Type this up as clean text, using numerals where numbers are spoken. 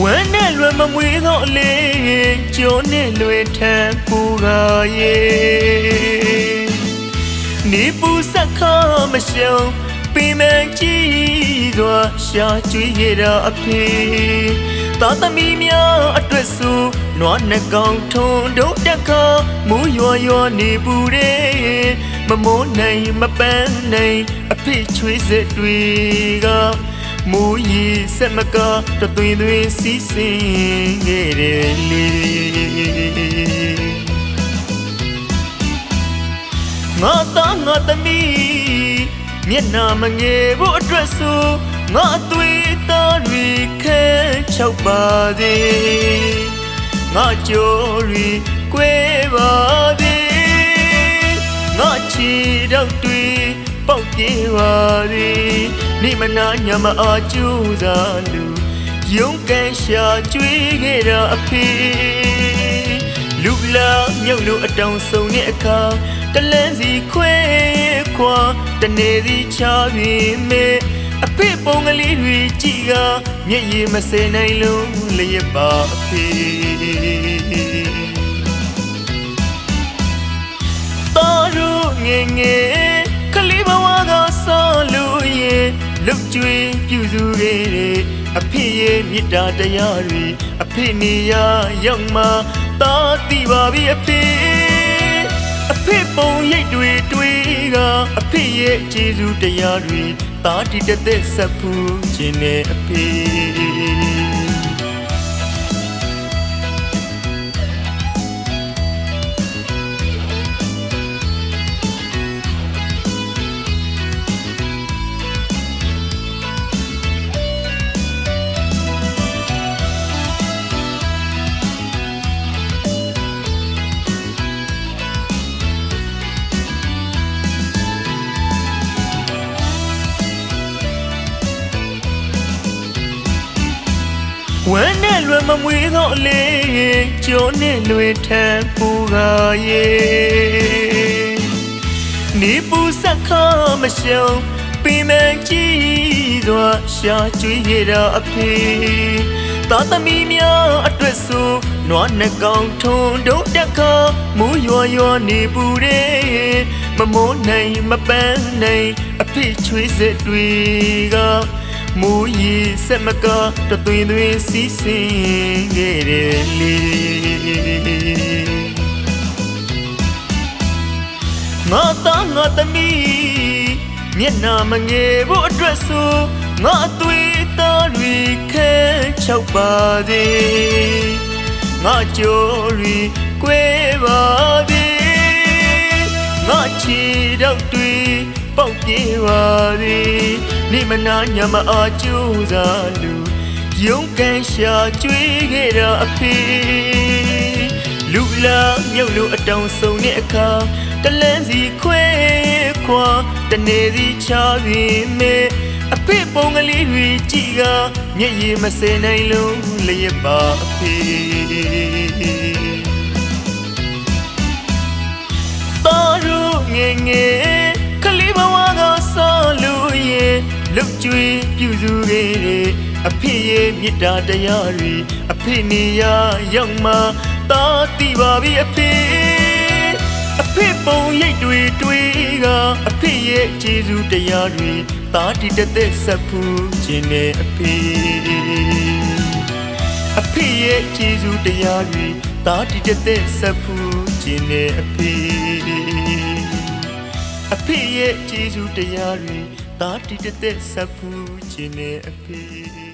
ဝမ်းနဲ့လွယ်မမွေးသောအလေးကျိုးနဲ့လွယ်ထမ်းပူကားရဲ့နေပူစက်ခါမရှုံပင်မကြည့်စွာရှာကြွေးရတာအဖေသာသမီများအတွက်ဆိုနွားနှကောင်ထုံတို့တက်ခါမူရွာနေပူတဲ့မမိုးနိုင်မပန်းနိုင်အဖေချွေးစက်တွေကမူရီစက်မကတသွင်းသွင်းစီးစင်းခဲ့တယ်လေငါသားငါသမီးမျက်နှာမငယ်ဖို့အတွက်ဆိုငါအသွေးသားတွေခဲချောက်ပါသေးငါကြိုးတွေကွဲပါသေးငါချီတော့တွေပေါက်ပြေးပါသေးနေမနာညမအားကြိုးစားလူရုံးကန်ရှာကြွေးခဲ့တာအဖေလူလာမြုပ်လို့အတောင်ဆုံတဲ့အခါတလန်းစီခွဲခွာတနေစီချပြီးမေအဖေပုံကလေးတွေကြည့်ကမျက်ရည်မစဲနိုင်လုံးလျက်ပါအဖေတော်တို့ငယ်ငယ်ကလေးဘဝကဆောလို့ရဲ့လုတ်ကျွေးပြူစုခဲ့တဲ့အဖေရဲ့မေတ္တာတရားတွေအဖေနေရရောက်မှသာသိပါပြီအဖေအဖေပုံရိပ်တွေကအဖေရဲ့ကျေးဇူးတရားတွေသာတိတသက်ဆက်ဖူးခြင်းနဲ့အဖေဝမ်းနဲ့လွယ်မမွေးသောအလေးကျိုးနဲ့လွယ်ထမ်းပူကားရဲ့နေပူစက်ခါမရှုံပင်မကြည့်စွာရှာကြွေးရတာအဖေသာသမီများအတွက်ဆိုနွားနှကောင်ထုံတို့တက်ခါမူရွာနေပူတဲ့မမိုးနိုင်မပန်းနိုင်အဖေချွေးစက်တွေကမူရီစက်မကတသွင်းသွင်းစီးစင်းခဲ့တယ်လေငါသားငါသမီးမျက်နှာမငယ်ဖို့အတွက်ဆိုငါအသွေးသားတွေခဲချောက်ပါသေးငါကြိုးတွေကွဲပါသေးငါချီတော့တွေပေါက်ပြေးပါသေးနေမနာညမအားကြိုးစားလူရုံးကန်ရှာကြွေးခဲ့တာအဖေလူလာမြုပ်လို့အတောင်ဆုံတဲ့အခါတလန်းစီခွဲခွာတနေစီချပြီးမေအဖေပုံကလေးတွေကြည့်ကမျက်ရည်မစဲနိုင်လုံးလျက်ပါအဖေတော်တို့ငယ်ငယ်ကလေးဘဝကဆောလို့ရဲ့လုတ်ကျွေးပြူစုခဲ့တဲ့အဖေရဲ့မေတ္တာတရားတွေအဖေနေရရောက်မှသာသိပါပြီအဖေအဖေပုံရိပ်တွေကအဖေရဲ့ကျေးဇူးတရားတွေသာတိတသက်ဆက်ဖူးခြင်းနဲ့အဖေအဖေရဲ့ကျေးဇူးတရားတွေသာတိတသက်ဆက်ဖူးခြင်းနဲ့အဖေအဖေရဲ့ကျေးဇူးတရားတွေသာတိတသက်ဆက်ဖူးခြင်းနဲ့အဖေ